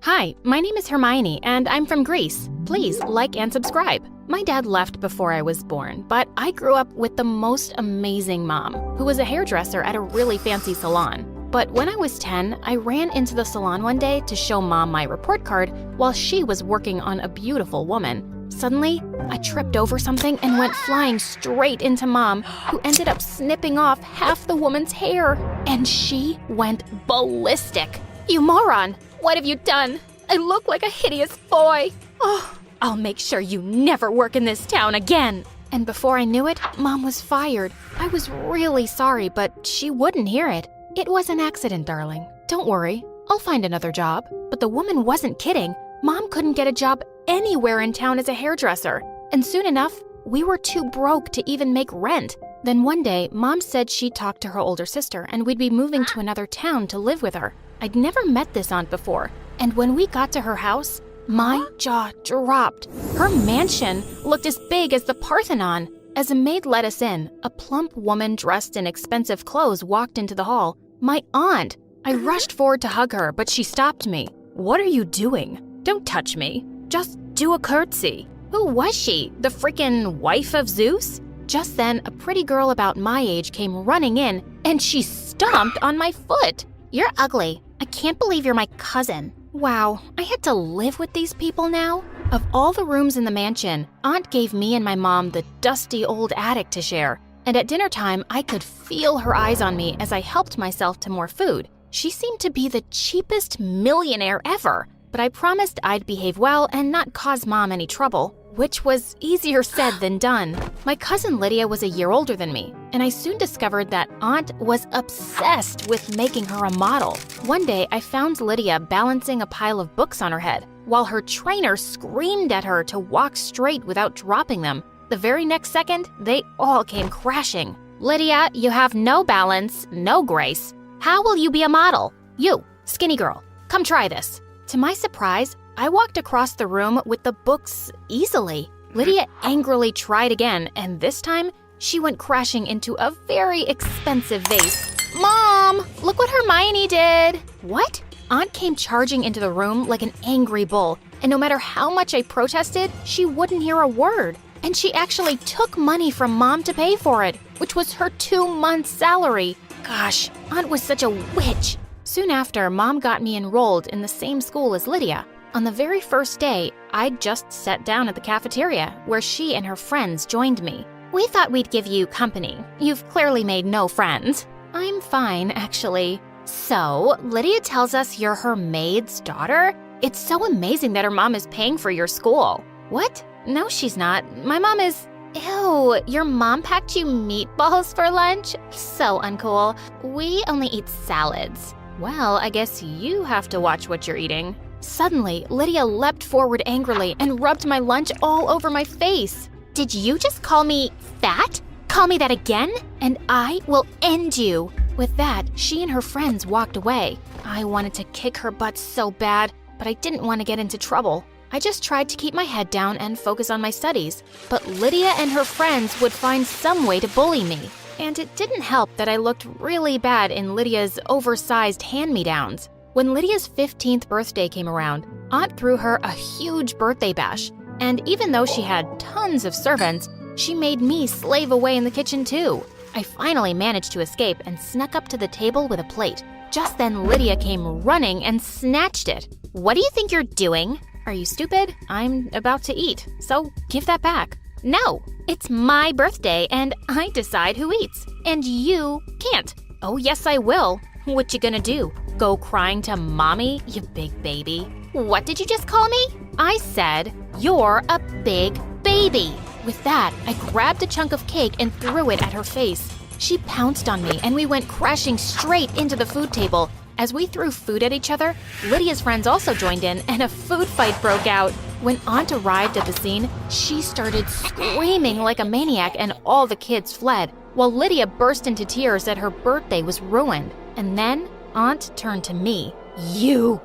Hi, my name is Hermione, and I'm from Greece. Please like and subscribe. My dad left before I was born, but I grew up with the most amazing mom, who was a hairdresser at a really fancy salon. But when I was 10, I ran into the salon one day to show Mom my report card while she was working on a beautiful woman. Suddenly, I tripped over something and went flying straight into Mom, who ended up snipping off half the woman's hair. And she went ballistic. "You moron! What have you done? I look like a hideous boy. Oh, I'll make sure you never work in this town again." And before I knew it, Mom was fired. I was really sorry, but she wouldn't hear it. "It was an accident, darling. Don't worry. I'll find another job." But the woman wasn't kidding. Mom couldn't get a job anywhere in town as a hairdresser. And soon enough, we were too broke to even make rent. Then one day, Mom said she'd talk to her older sister and we'd be moving to another town to live with her. I'd never met this aunt before. And when we got to her house, my jaw dropped. Her mansion looked as big as the Parthenon. As a maid let us in, a plump woman dressed in expensive clothes walked into the hall. My aunt! I rushed forward to hug her, but she stopped me. "What are you doing? Don't touch me. Just do a curtsy." Who was she? The freaking wife of Zeus? Just then, a pretty girl about my age came running in, and she stomped on my foot. "You're ugly. I can't believe you're my cousin." Wow, I had to live with these people now? Of all the rooms in the mansion, Aunt gave me and my mom the dusty old attic to share. And at dinner time, I could feel her eyes on me as I helped myself to more food. She seemed to be the cheapest millionaire ever, but I promised I'd behave well and not cause Mom any trouble, which was easier said than done. My cousin Lydia was a year older than me, and I soon discovered that Aunt was obsessed with making her a model. One day, I found Lydia balancing a pile of books on her head, while her trainer screamed at her to walk straight without dropping them. The very next second, they all came crashing. "Lydia, you have no balance, no grace. How will you be a model? You, skinny girl, come try this." To my surprise, I walked across the room with the books easily. Lydia angrily tried again, and this time, she went crashing into a very expensive vase. "Mom, look what Hermione did!" "What?" Aunt came charging into the room like an angry bull, and no matter how much I protested, she wouldn't hear a word. And she actually took money from Mom to pay for it, which was her 2 months' salary. Gosh, Aunt was such a witch. Soon after, Mom got me enrolled in the same school as Lydia. On the very first day, I'd just sat down at the cafeteria, where she and her friends joined me. "We thought we'd give you company. You've clearly made no friends." "I'm fine, actually." "So, Lydia tells us you're her maid's daughter? It's so amazing that her mom is paying for your school." "What? No, she's not. My mom is..." "Ew, your mom packed you meatballs for lunch? So uncool. We only eat salads." "Well, I guess you have to watch what you're eating." Suddenly, Lydia leapt forward angrily and rubbed my lunch all over my face. "Did you just call me fat? Call me that again, and I will end you." With that, she and her friends walked away. I wanted to kick her butt so bad, but I didn't want to get into trouble. I just tried to keep my head down and focus on my studies, but Lydia and her friends would find some way to bully me. And it didn't help that I looked really bad in Lydia's oversized hand-me-downs. When Lydia's 15th birthday came around, Aunt threw her a huge birthday bash. And even though she had tons of servants, she made me slave away in the kitchen too. I finally managed to escape and snuck up to the table with a plate. Just then, Lydia came running and snatched it. "What do you think you're doing?" "Are you stupid? I'm about to eat, so give that back." "No, it's my birthday and I decide who eats, and you can't." "Oh yes, I will. What you gonna do? Go crying to Mommy, you big baby?" "What did you just call me?" "I said, you're a big baby." With that, I grabbed a chunk of cake and threw it at her face. She pounced on me and we went crashing straight into the food table. As we threw food at each other, Lydia's friends also joined in and a food fight broke out. When Aunt arrived at the scene, she started screaming like a maniac and all the kids fled, while Lydia burst into tears that her birthday was ruined. And then Aunt turned to me. You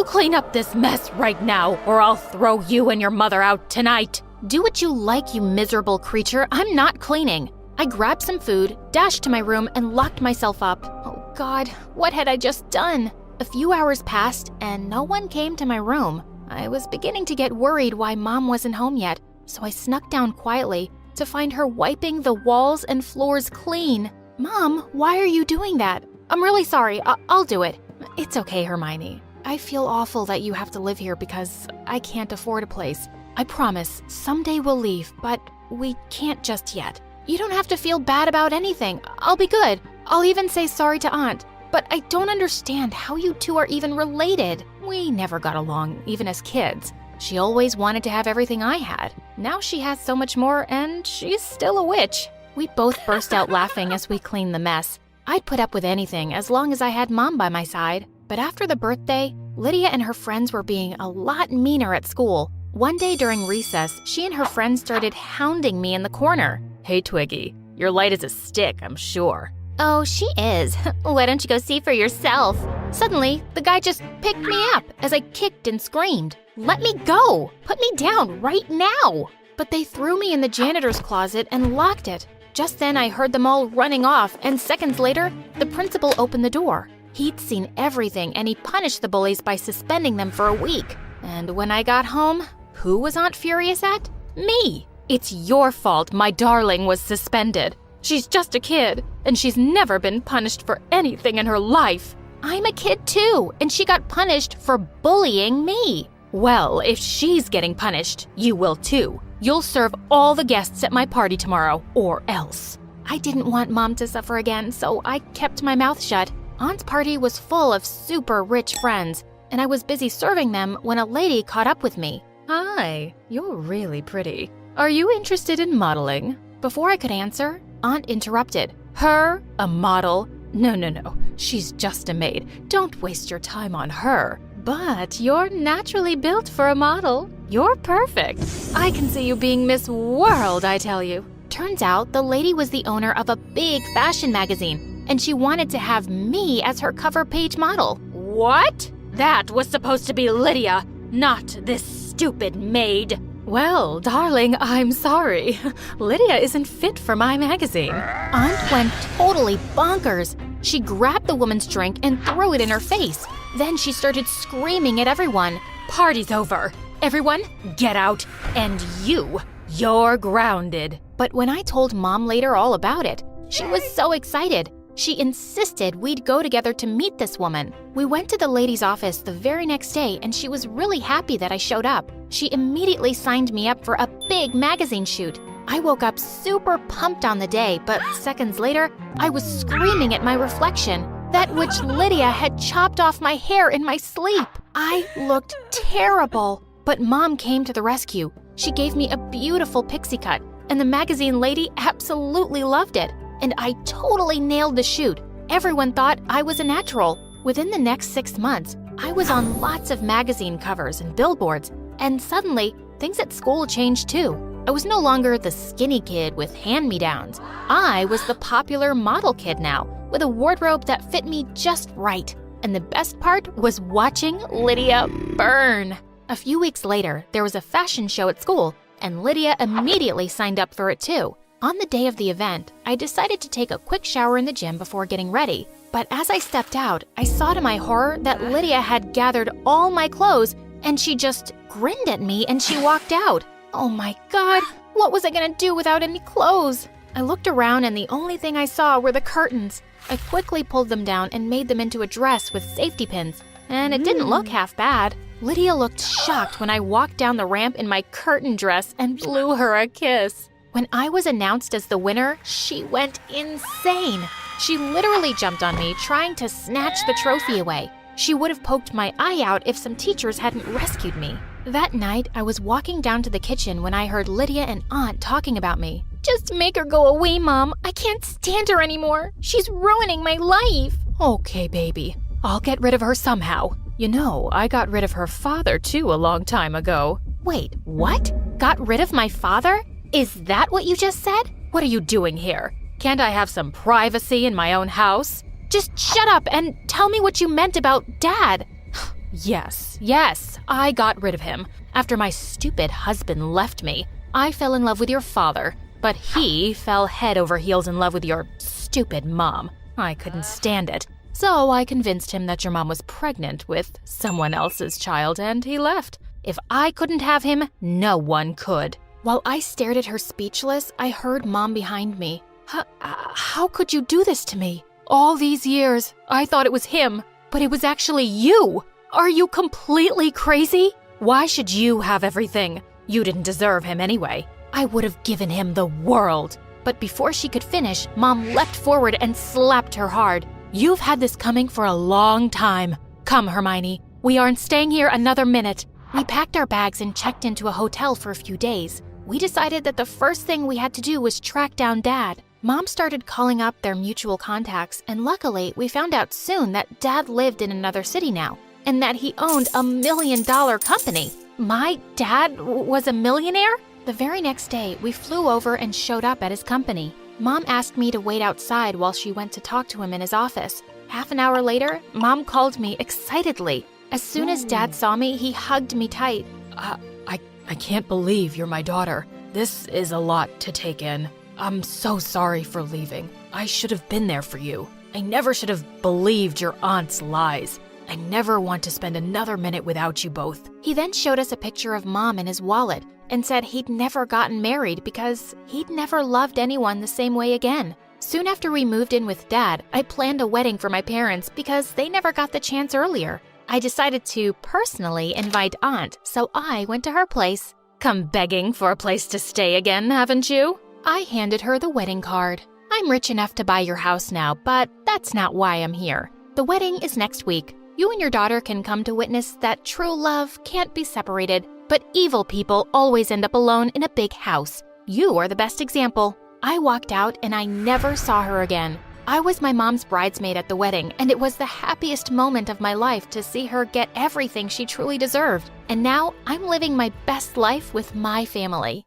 clean up this mess right now, or I'll throw you and your mother out tonight." "Do what you like, you miserable creature. I'm not cleaning." I grabbed some food, dashed to my room, and locked myself up. Oh God, what had I just done? A few hours passed and no one came to my room. I was beginning to get worried why Mom wasn't home yet, so I snuck down quietly to find her wiping the walls and floors clean. Mom, why are you doing that? I'm really sorry. I'll do it. It's okay, Hermione. I feel awful that you have to live here because I can't afford a place. I promise, someday we'll leave, but we can't just yet. You don't have to feel bad about anything. I'll be good. I'll even say sorry to Aunt. But I don't understand how you two are even related. We never got along, even as kids. She always wanted to have everything I had. Now she has so much more, and she's still a witch. We both burst out laughing as we cleaned the mess. I'd put up with anything as long as I had Mom by my side. But after the birthday, Lydia and her friends were being a lot meaner at school. One day during recess, she and her friends started hounding me in the corner. Hey, Twiggy, you're light as a stick, I'm sure. Oh, she is. Why don't you go see for yourself? Suddenly, the guy just picked me up as I kicked and screamed. Let me go! Put me down right now! But they threw me in the janitor's closet and locked it. Just then, I heard them all running off, and seconds later, the principal opened the door. He'd seen everything, and he punished the bullies by suspending them for a week. And when I got home, who was Aunt furious at? Me! It's your fault my darling was suspended. She's just a kid, and she's never been punished for anything in her life. I'm a kid too, and she got punished for bullying me. Well, if she's getting punished, you will too. You'll serve all the guests at my party tomorrow, or else. I didn't want Mom to suffer again, so I kept my mouth shut. Aunt's party was full of super rich friends, and I was busy serving them when a lady caught up with me. Hi, you're really pretty. Are you interested in modeling? Before I could answer, Aunt interrupted. Her? A model? No. She's just a maid. Don't waste your time on her. But you're naturally built for a model. You're perfect. I can see you being Miss World, I tell you. Turns out the lady was the owner of a big fashion magazine, and she wanted to have me as her cover page model. What? That was supposed to be Lydia, not this stupid maid. Well, darling, I'm sorry. Lydia isn't fit for my magazine. Aunt went totally bonkers. She grabbed the woman's drink and threw it in her face. Then she started screaming at everyone. Party's over. Everyone, get out. And you're grounded. But when I told Mom later all about it, she was so excited. She insisted we'd go together to meet this woman. We went to the lady's office the very next day, and she was really happy that I showed up. She immediately signed me up for a big magazine shoot. I woke up super pumped on the day, but seconds later, I was screaming at my reflection, that witch Lydia had chopped off my hair in my sleep. I looked terrible, but Mom came to the rescue. She gave me a beautiful pixie cut, and the magazine lady absolutely loved it. And I totally nailed the shoot. Everyone thought I was a natural. Within the next 6 months, I was on lots of magazine covers and billboards, and suddenly, things at school changed too. I was no longer the skinny kid with hand-me-downs. I was the popular model kid now, with a wardrobe that fit me just right. And the best part was watching Lydia burn. A few weeks later, there was a fashion show at school, and Lydia immediately signed up for it too. On the day of the event, I decided to take a quick shower in the gym before getting ready. But as I stepped out, I saw to my horror that Lydia had gathered all my clothes, and she just grinned at me and she walked out. Oh my God, what was I gonna do without any clothes? I looked around and the only thing I saw were the curtains. I quickly pulled them down and made them into a dress with safety pins, and it didn't look half bad. Lydia looked shocked when I walked down the ramp in my curtain dress and blew her a kiss. When I was announced as the winner, she went insane. She literally jumped on me, trying to snatch the trophy away. She would have poked my eye out if some teachers hadn't rescued me. That night, I was walking down to the kitchen when I heard Lydia and Aunt talking about me. Just make her go away, Mom. I can't stand her anymore. She's ruining my life. Okay, baby. I'll get rid of her somehow. You know, I got rid of her father, too, a long time ago. Wait, what? Got rid of my father? Is that what you just said? What are you doing here? Can't I have some privacy in my own house? Just shut up and tell me what you meant about Dad. Yes, I got rid of him. After my stupid husband left me, I fell in love with your father, but he fell head over heels in love with your stupid mom. I couldn't stand it. So I convinced him that your mom was pregnant with someone else's child and he left. If I couldn't have him, no one could. While I stared at her speechless, I heard Mom behind me. How could you do this to me? All these years, I thought it was him, but it was actually you. Are you completely crazy? Why should you have everything? You didn't deserve him anyway. I would have given him the world. But before she could finish, Mom leapt forward and slapped her hard. You've had this coming for a long time. Come, Hermione. We aren't staying here another minute. We packed our bags and checked into a hotel for a few days. We decided that the first thing we had to do was track down Dad. Mom started calling up their mutual contacts, and luckily, we found out soon that Dad lived in another city now, and that he owned a $1 million company. My dad was a millionaire? The very next day, we flew over and showed up at his company. Mom asked me to wait outside while she went to talk to him in his office. Half an hour later, Mom called me excitedly. As soon as Dad saw me, he hugged me tight. I can't believe you're my daughter. This is a lot to take in. I'm so sorry for leaving. I should have been there for you. I never should have believed your aunt's lies. I never want to spend another minute without you both. He then showed us a picture of Mom in his wallet and said he'd never gotten married because he'd never loved anyone the same way again. Soon after we moved in with Dad, I planned a wedding for my parents because they never got the chance earlier. I decided to personally invite Aunt, so I went to her place. Come begging for a place to stay again, haven't you? I handed her the wedding card. I'm rich enough to buy your house now, but that's not why I'm here. The wedding is next week. You and your daughter can come to witness that true love can't be separated, but evil people always end up alone in a big house. You are the best example. I walked out and I never saw her again. I was my mom's bridesmaid at the wedding, and it was the happiest moment of my life to see her get everything she truly deserved. And now I'm living my best life with my family.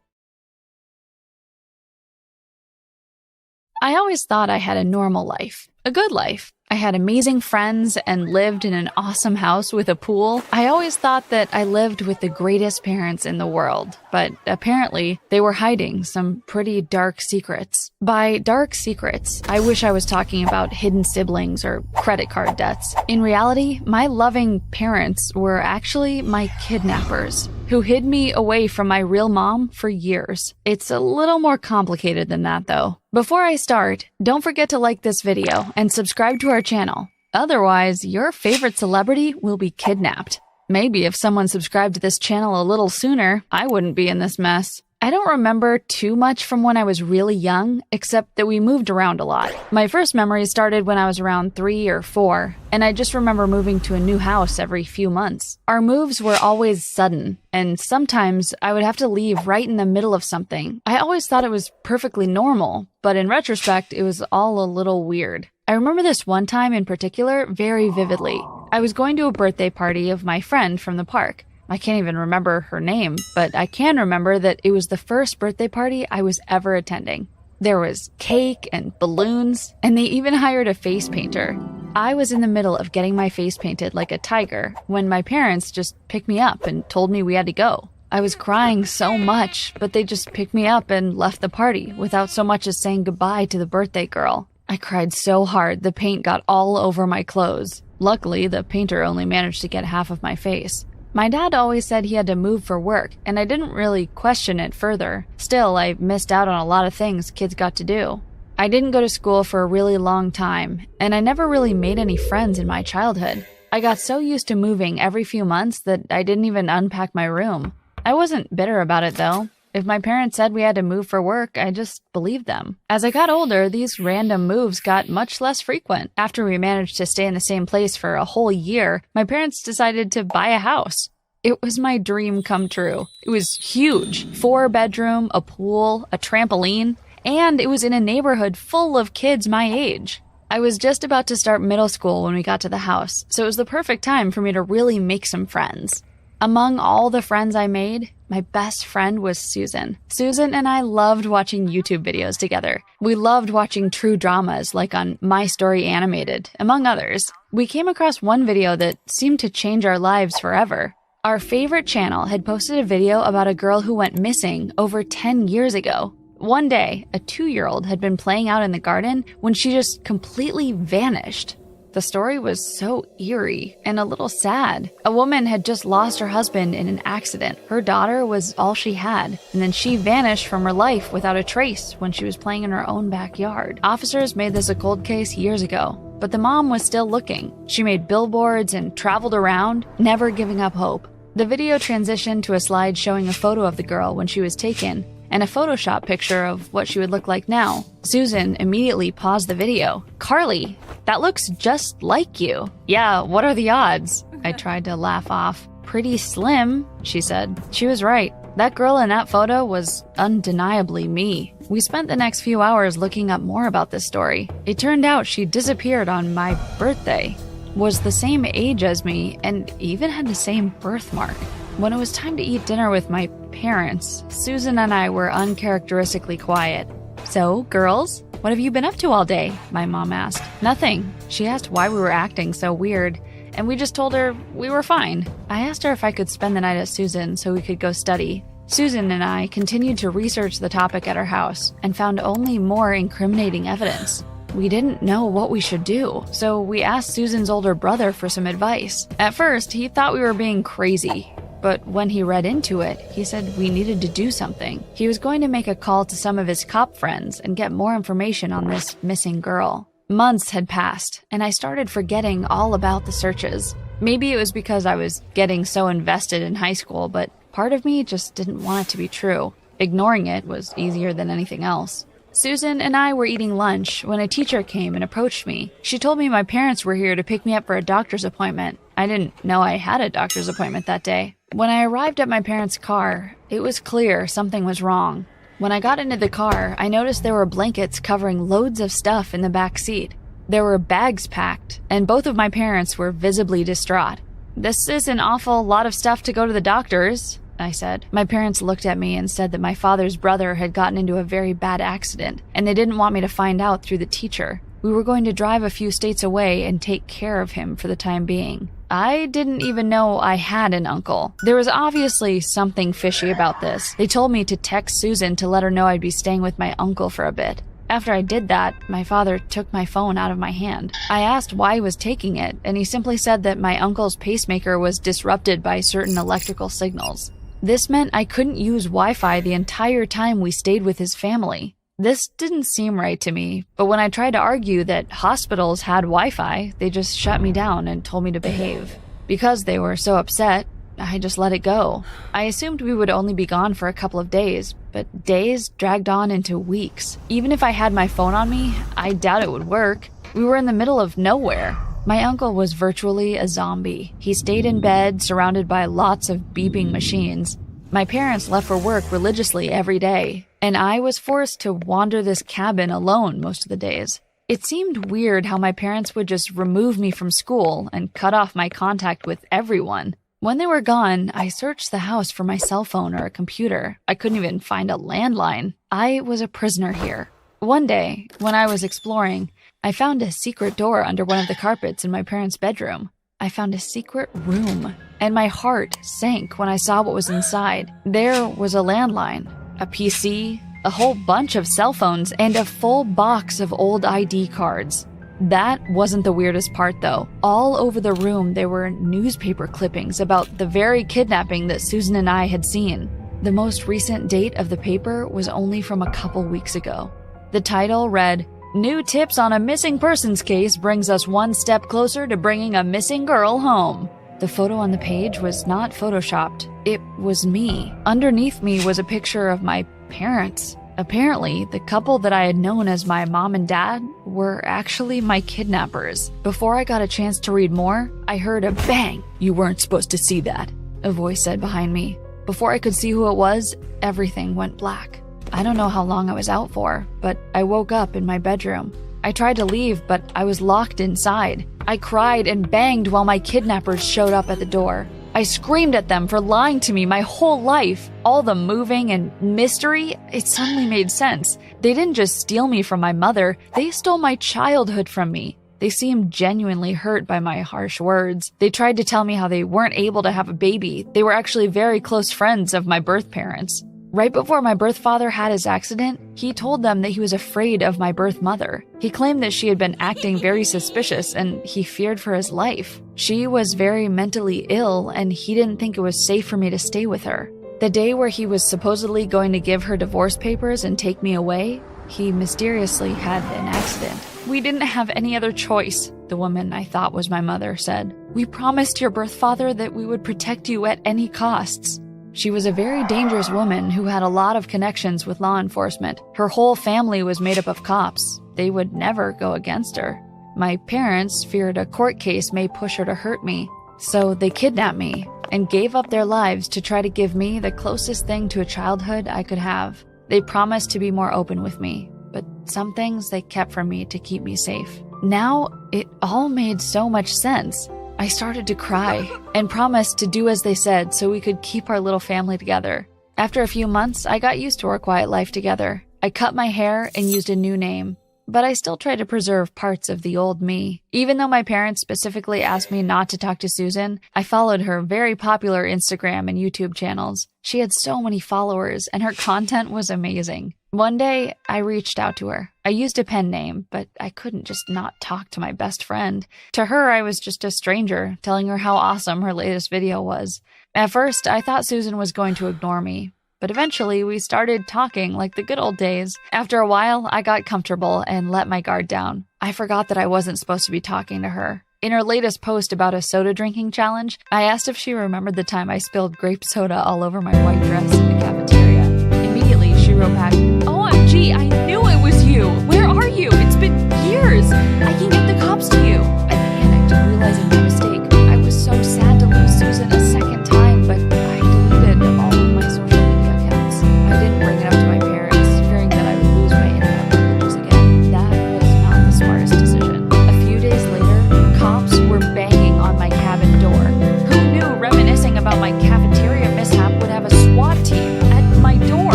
I always thought I had a normal life, a good life. I had amazing friends and lived in an awesome house with a pool. I always thought that I lived with the greatest parents in the world, but apparently they were hiding some pretty dark secrets. By dark secrets, I wish I was talking about hidden siblings or credit card debts. In reality, my loving parents were actually my kidnappers, who hid me away from my real mom for years. It's a little more complicated than that, though. Before I start, don't forget to like this video and subscribe to our channel. Otherwise, your favorite celebrity will be kidnapped. Maybe if someone subscribed to this channel a little sooner, I wouldn't be in this mess. I don't remember too much from when I was really young, except that we moved around a lot. My first memories started when I was around 3 or 4, and I just remember moving to a new house every few months. Our moves were always sudden, and sometimes I would have to leave right in the middle of something. I always thought it was perfectly normal, but in retrospect, it was all a little weird. I remember this one time in particular very vividly. I was going to a birthday party of my friend from the park. I can't even remember her name, but I can remember that it was the first birthday party I was ever attending. There was cake and balloons, and they even hired a face painter. I was in the middle of getting my face painted like a tiger when my parents just picked me up and told me we had to go. I was crying so much, but they just picked me up and left the party without so much as saying goodbye to the birthday girl. I cried so hard the paint got all over my clothes. Luckily, the painter only managed to get half of my face. My dad always said he had to move for work, and I didn't really question it further. Still, I missed out on a lot of things kids got to do. I didn't go to school for a really long time, and I never really made any friends in my childhood. I got so used to moving every few months that I didn't even unpack my room. I wasn't bitter about it, though. If my parents said we had to move for work, I just believed them. As I got older, these random moves got much less frequent. After we managed to stay in the same place for a whole year, my parents decided to buy a house. It was my dream come true. It was huge. 4-bedroom, a pool, a trampoline, and it was in a neighborhood full of kids my age. I was just about to start middle school when we got to the house, so it was the perfect time for me to really make some friends. Among all the friends I made, my best friend was Susan. Susan and I loved watching YouTube videos together. We loved watching true dramas like on My Story Animated, among others. We came across one video that seemed to change our lives forever. Our favorite channel had posted a video about a girl who went missing over 10 years ago. One day, a 2-year-old had been playing out in the garden when she just completely vanished. The story was so eerie and a little sad. A woman had just lost her husband in an accident. Her daughter was all she had, and then she vanished from her life without a trace when she was playing in her own backyard. Officers made this a cold case years ago, but the mom was still looking. She made billboards and traveled around, never giving up hope. The video transitioned to a slide showing a photo of the girl when she was taken, and a Photoshop picture of what she would look like now. Susan immediately paused the video. "Carly, that looks just like you." "Yeah, what are the odds?" I tried to laugh off. "Pretty slim," she said. She was right. That girl in that photo was undeniably me. We spent the next few hours looking up more about this story. It turned out she disappeared on my birthday, was the same age as me, and even had the same birthmark. When it was time to eat dinner with my parents, Susan and I were uncharacteristically quiet. "So, girls, what have you been up to all day?" my mom asked. "Nothing." She asked why we were acting so weird, and we just told her we were fine. I asked her if I could spend the night at Susan so we could go study. Susan and I continued to research the topic at our house and found only more incriminating evidence. We didn't know what we should do, so we asked Susan's older brother for some advice. At first, he thought we were being crazy. But when he read into it, he said we needed to do something. He was going to make a call to some of his cop friends and get more information on this missing girl. Months had passed, and I started forgetting all about the searches. Maybe it was because I was getting so invested in high school, but part of me just didn't want it to be true. Ignoring it was easier than anything else. Susan and I were eating lunch when a teacher came and approached me. She told me my parents were here to pick me up for a doctor's appointment. I didn't know I had a doctor's appointment that day. When I arrived at my parents' car, it was clear something was wrong. When I got into the car, I noticed there were blankets covering loads of stuff in the back seat. There were bags packed, and both of my parents were visibly distraught. "This is an awful lot of stuff to go to the doctor's," I said. My parents looked at me and said that my father's brother had gotten into a very bad accident, and they didn't want me to find out through the teacher. We were going to drive a few states away and take care of him for the time being. I didn't even know I had an uncle. There was obviously something fishy about this. They told me to text Susan to let her know I'd be staying with my uncle for a bit. After I did that, my father took my phone out of my hand. I asked why he was taking it, and he simply said that my uncle's pacemaker was disrupted by certain electrical signals. This meant I couldn't use Wi-Fi the entire time we stayed with his family. This didn't seem right to me, but when I tried to argue that hospitals had Wi-Fi, they just shut me down and told me to behave. Because they were so upset, I just let it go. I assumed we would only be gone for a couple of days, but days dragged on into weeks. Even if I had my phone on me, I doubt it would work. We were in the middle of nowhere. My uncle was virtually a zombie. He stayed in bed, surrounded by lots of beeping machines. My parents left for work religiously every day, and I was forced to wander this cabin alone most of the days. It seemed weird how my parents would just remove me from school and cut off my contact with everyone. When they were gone, I searched the house for my cell phone or a computer. I couldn't even find a landline. I was a prisoner here. One day, when I was exploring, I found a secret door under one of the carpets in my parents' bedroom. I found a secret room, and my heart sank when I saw what was inside. There was a landline, a PC, a whole bunch of cell phones, and a full box of old ID cards. That wasn't the weirdest part, though. All over the room, there were newspaper clippings about the very kidnapping that Susan and I had seen. The most recent date of the paper was only from a couple weeks ago. The title read, "New tips on a missing persons case brings us one step closer to bringing a missing girl home." The photo on the page was not photoshopped. It was me. Underneath me was a picture of my parents. Apparently, the couple that I had known as my mom and dad were actually my kidnappers. Before I got a chance to read more, I heard a bang. "You weren't supposed to see that," a voice said behind me. Before I could see who it was, everything went black. I don't know how long I was out for, but I woke up in my bedroom. I tried to leave, but I was locked inside. I cried and banged while my kidnappers showed up at the door. I screamed at them for lying to me my whole life. All the moving and mystery, it suddenly made sense. They didn't just steal me from my mother, they stole my childhood from me. They seemed genuinely hurt by my harsh words. They tried to tell me how they weren't able to have a baby. They were actually very close friends of my birth parents. Right before my birth father had his accident, he told them that he was afraid of my birth mother. He claimed that she had been acting very suspicious and he feared for his life. She was very mentally ill and he didn't think it was safe for me to stay with her. The day where he was supposedly going to give her divorce papers and take me away, he mysteriously had an accident. "We didn't have any other choice," the woman I thought was my mother said. "We promised your birth father that we would protect you at any costs." She was a very dangerous woman who had a lot of connections with law enforcement. Her whole family was made up of cops. They would never go against her. My parents feared a court case may push her to hurt me, so they kidnapped me and gave up their lives to try to give me the closest thing to a childhood I could have. They promised to be more open with me, but some things they kept from me to keep me safe. Now, it all made so much sense. I started to cry and promised to do as they said so we could keep our little family together. After a few months, I got used to our quiet life together. I cut my hair and used a new name, but I still tried to preserve parts of the old me. Even though my parents specifically asked me not to talk to Susan, I followed her very popular Instagram and YouTube channels. She had so many followers and her content was amazing. One day, I reached out to her. I used a pen name, but I couldn't just not talk to my best friend. To her, I was just a stranger, telling her how awesome her latest video was. At first, I thought Susan was going to ignore me, but eventually we started talking like the good old days. After a while, I got comfortable and let my guard down. I forgot that I wasn't supposed to be talking to her. In her latest post about a soda drinking challenge, I asked if she remembered the time I spilled grape soda all over my white dress in the cafeteria. Immediately, she wrote back, "OMG, I knew it was you! Where are you? It's been years! I can get the cops to you!" I panicked, realizing my mistake. I was so sad to lose Susan a second time, but I deleted all of my social media accounts. I didn't bring it up to my parents, fearing that I would lose my internet privileges again. That was not the smartest decision. A few days later, cops were banging on my cabin door. Who knew reminiscing about my cafeteria mishap would have a SWAT team at my door?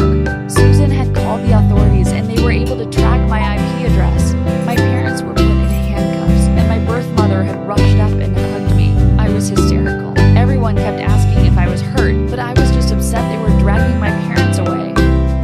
Susan had called the authorities and they were able to track my IP address. My parents were put in handcuffs and my birth mother had rushed up and hugged me. I was hysterical. Everyone kept asking if I was hurt, but I was just upset they were dragging my parents away.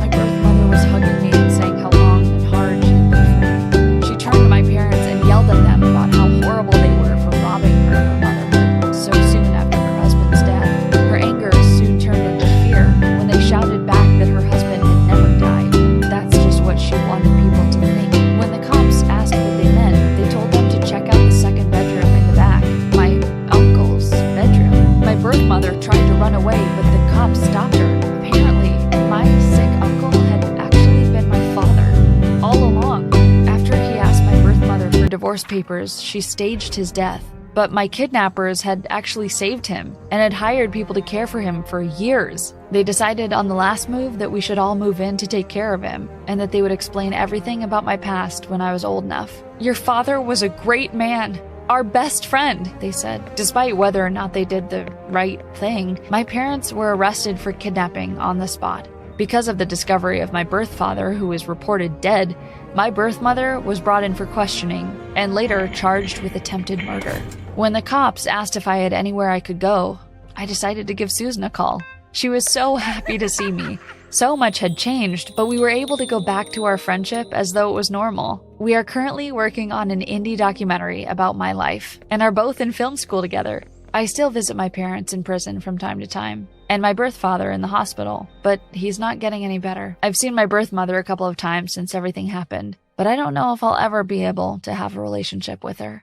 My birth mother was hugging me and saying how long and hard she had been for me. She turned to my parents and yelled at them about how horrible they were for robbing her of her motherhood so soon after her husband's death. Her anger soon turned into fear when they shouted back that her husband had never died. That's just what she wanted people to think. When the cops asked what they meant, they told them to check out the second bedroom in the back, my uncle's bedroom. My birth mother tried to run away, but the cops stopped her. Apparently, my sick uncle had actually been my father all along. After he asked my birth mother for divorce papers, she staged his death. But my kidnappers had actually saved him and had hired people to care for him for years. They decided on the last move that we should all move in to take care of him and that they would explain everything about my past when I was old enough. "Your father was a great man, our best friend," they said. Despite whether or not they did the right thing, my parents were arrested for kidnapping on the spot. Because of the discovery of my birth father, who was reported dead, my birth mother was brought in for questioning and later charged with attempted murder. When the cops asked if I had anywhere I could go, I decided to give Susan a call. She was so happy to see me. So much had changed, but we were able to go back to our friendship as though it was normal. We are currently working on an indie documentary about my life and are both in film school together. I still visit my parents in prison from time to time, and my birth father in the hospital, but he's not getting any better. I've seen my birth mother a couple of times since everything happened, but I don't know if I'll ever be able to have a relationship with her.